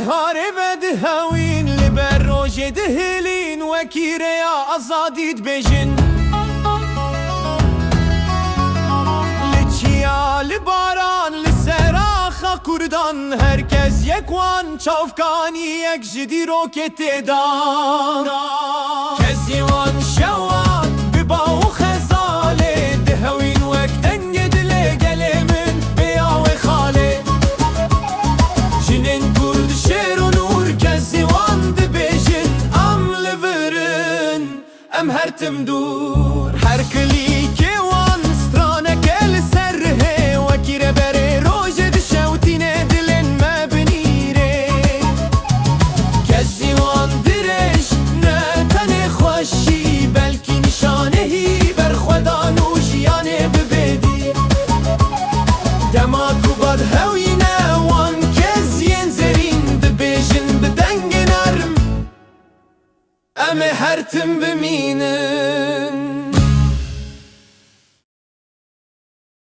بهاري بدهوين لبروج دهلين وكيريا أزاديد بجن لچیا لباران لسراخا کردان herkes yekwan çavkani yek jidi roket dan kezivan şevat biba u khazale dehwin wekten gedle gelemin beya ve khale jinin kurd şer nur kezivan dibejin am leverin em her timdur her klike wan strane kel serhe وكير بري روجد شوتين دلن ما بنيري كزيوان درش نتني خوشي بلكي نشانه برخودان وجيانه ببدي دماغ وبد هوينا وان كزين زرين دبيجن بدنگ نرم امي هرتم بمينه